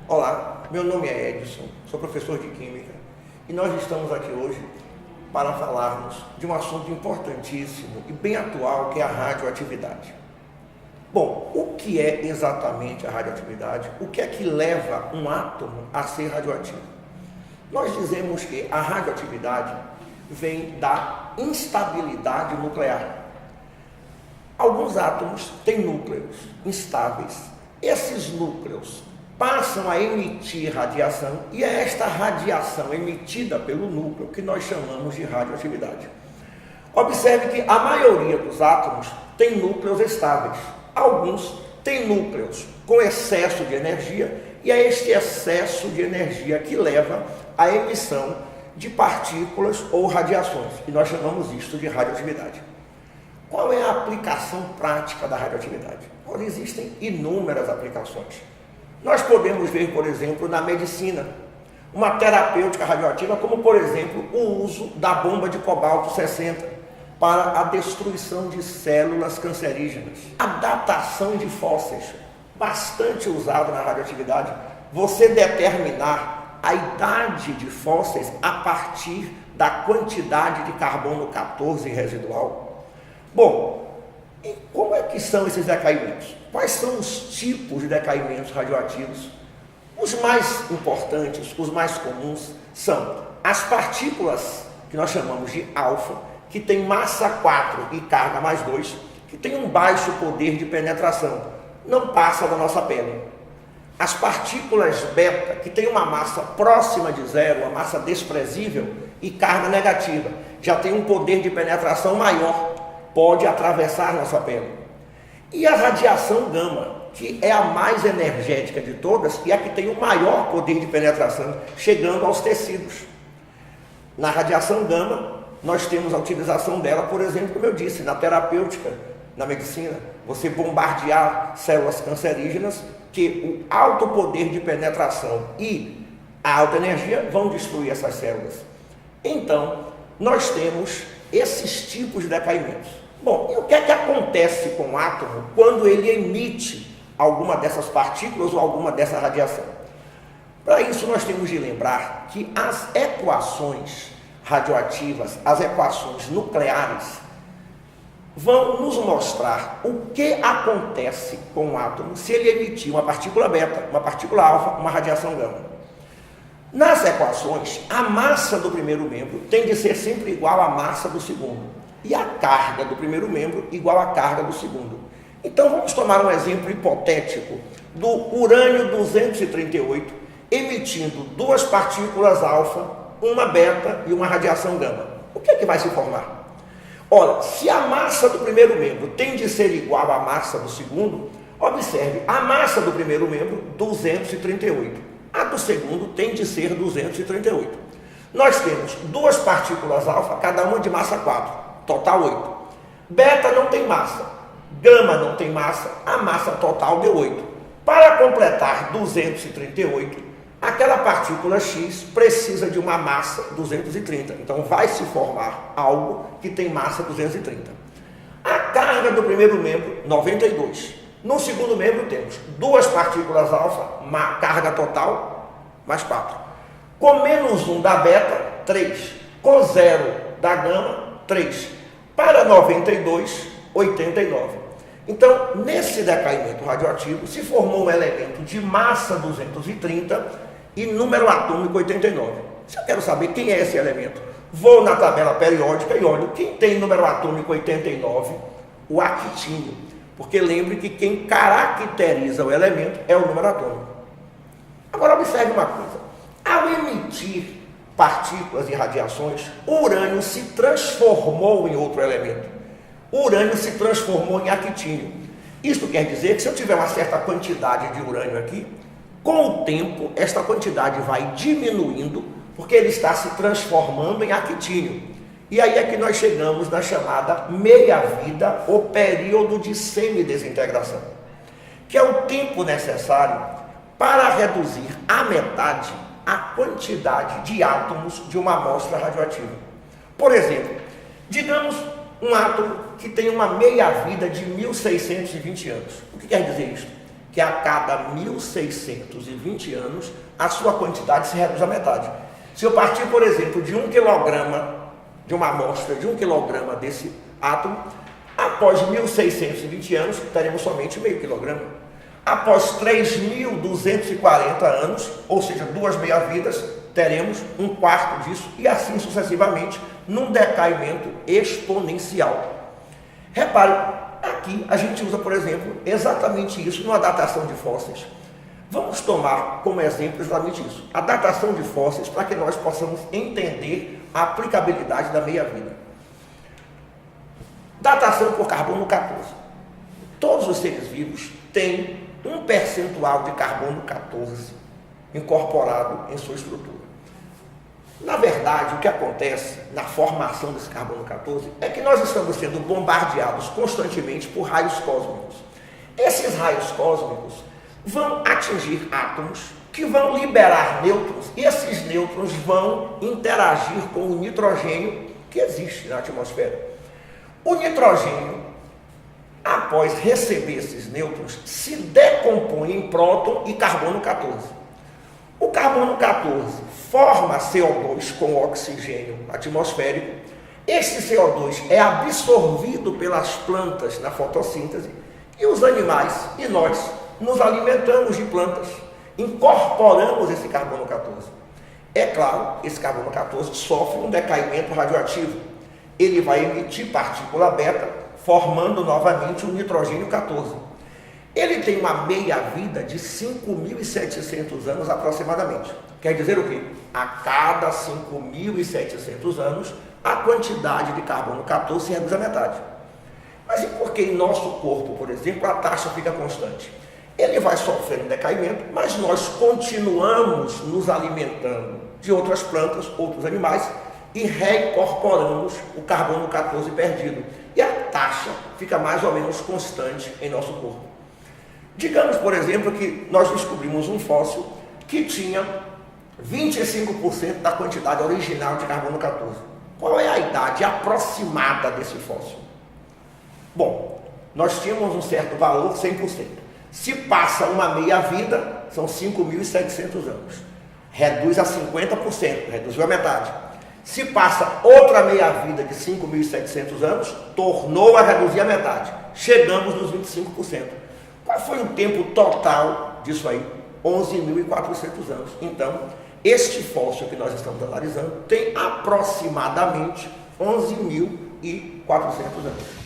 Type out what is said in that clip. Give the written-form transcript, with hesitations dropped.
Olá, meu nome é Edson, sou professor de Química e nós estamos aqui hoje para falarmos de um assunto importantíssimo e bem atual, que é a radioatividade. Bom, o que é exatamente a radioatividade? O que é que leva um átomo a ser radioativo? Nós dizemos que a radioatividade vem da instabilidade nuclear. Alguns átomos têm núcleos instáveis. Esses núcleos passam a emitir radiação e é esta radiação emitida pelo núcleo que nós chamamos de radioatividade. Observe que a maioria dos átomos tem núcleos estáveis. Alguns têm núcleos com excesso de energia e é este excesso de energia que leva à emissão de partículas ou radiações, e nós chamamos isto de radioatividade. Qual é a aplicação prática da radioatividade? Ora, existem inúmeras aplicações. Nós podemos ver, por exemplo, na medicina, uma terapêutica radioativa, como, por exemplo, o uso da bomba de cobalto 60 para a destruição de células cancerígenas. A datação de fósseis, bastante usado na radioatividade, você determinar a idade de fósseis a partir da quantidade de carbono 14 residual. Bom, e como é que são esses decaimentos? Quais são os tipos de decaimentos radioativos? Os mais importantes, os mais comuns, são as partículas, que nós chamamos de alfa, que tem massa 4 e carga mais 2, que tem um baixo poder de penetração, não passa da nossa pele. As partículas beta, que tem uma massa próxima de zero, uma massa desprezível e carga negativa, já tem um poder de penetração maior, pode atravessar nossa pele. E a radiação gama, que é a mais energética de todas e a que tem o maior poder de penetração, chegando aos tecidos. Na radiação gama, nós temos a utilização dela, por exemplo, como eu disse, na terapêutica, na medicina, você bombardear células cancerígenas, que o alto poder de penetração e a alta energia vão destruir essas células. Então, nós temos esses tipos de decaimentos. Bom, e o que é que acontece com o átomo quando ele emite alguma dessas partículas ou alguma dessa radiação? Para isso, nós temos de lembrar que as equações radioativas, as equações nucleares, vão nos mostrar o que acontece com o átomo se ele emitir uma partícula beta, uma partícula alfa, uma radiação gama. Nas equações, a massa do primeiro membro tem de ser sempre igual à massa do segundo, e a carga do primeiro membro igual à carga do segundo. Então, vamos tomar um exemplo hipotético do urânio 238 emitindo duas partículas alfa, uma beta e uma radiação gama. O que é que vai se formar? Ora, se a massa do primeiro membro tem de ser igual à massa do segundo, observe, a massa do primeiro membro, 238. A do segundo tem de ser 238. Nós temos duas partículas alfa, cada uma de massa 4, total 8. Beta não tem massa, gama não tem massa, a massa total deu 8. Para completar 238, aquela partícula X precisa de uma massa 230. Então, vai se formar algo que tem massa 230. A carga do primeiro membro, 92. No segundo membro, temos duas partículas alfa, uma carga total, mais 4. Com menos 1 da beta, 3. Com 0 da gama, 3. Para 92, 89. Então, nesse decaimento radioativo, se formou um elemento de massa 230 e número atômico 89. Se eu quero saber quem é esse elemento, vou na tabela periódica e olho quem tem número atômico 89, o actínio. Porque lembre que quem caracteriza o elemento é o número atômico. Agora, observe uma coisa. Ao emitir partículas e radiações, o urânio se transformou em outro elemento. O urânio se transformou em actínio. Isto quer dizer que se eu tiver uma certa quantidade de urânio aqui, com o tempo, esta quantidade vai diminuindo, porque ele está se transformando em actínio. E aí é que nós chegamos na chamada meia-vida ou período de semidesintegração, que é o tempo necessário para reduzir à metade a quantidade de átomos de uma amostra radioativa. Por exemplo, digamos um átomo que tem uma meia-vida de 1620 anos. O que quer dizer isso? que a cada 1.620 anos a sua quantidade se reduz à metade. Se eu partir, por exemplo, de 1 quilograma, de uma amostra de 1 quilograma desse átomo, após 1.620 anos teremos somente meio quilograma. Após 3.240 anos, ou seja, 2 meia-vidas, teremos um quarto disso e assim sucessivamente, num decaimento exponencial. Repare, aqui a gente usa, por exemplo, exatamente isso numa datação de fósseis. Vamos tomar como exemplo exatamente isso, a datação de fósseis, para que nós possamos entender a aplicabilidade da meia-vida. Datação por carbono 14. Todos os seres vivos têm um percentual de carbono 14 incorporado em sua estrutura. Na verdade, o que acontece na formação desse carbono 14 é que nós estamos sendo bombardeados constantemente por raios cósmicos. Esses raios cósmicos vão atingir átomos que vão liberar nêutrons e esses nêutrons vão interagir com o nitrogênio que existe na atmosfera. O nitrogênio, após receber esses nêutrons, se decompõe em próton e carbono 14. O carbono 14 forma CO2 com oxigênio atmosférico. Esse CO2 é absorvido pelas plantas na fotossíntese e os animais e nós nos alimentamos de plantas, incorporamos esse carbono 14. É claro, esse carbono 14 sofre um decaimento radioativo. Ele vai emitir partícula beta, formando novamente o nitrogênio 14. Ele tem uma meia-vida de 5.700 anos aproximadamente. Quer dizer o quê? A cada 5.700 anos, a quantidade de carbono 14 se reduz à metade. Mas e por que em nosso corpo, por exemplo, a taxa fica constante? Ele vai sofrendo decaimento, mas nós continuamos nos alimentando de outras plantas, outros animais, e reincorporamos o carbono 14 perdido. E a taxa fica mais ou menos constante em nosso corpo. Digamos, por exemplo, que nós descobrimos um fóssil que tinha 25% da quantidade original de carbono 14. Qual é a idade aproximada desse fóssil? Bom, nós tínhamos um certo valor, 100%. Se passa uma meia-vida, são 5.700 anos. Reduz a 50%, reduziu a metade. Se passa outra meia-vida de 5.700 anos, tornou a reduzir a metade. Chegamos nos 25%. Qual foi o tempo total disso aí? 11.400 anos. Então, este fóssil que nós estamos analisando tem aproximadamente 11.400 anos.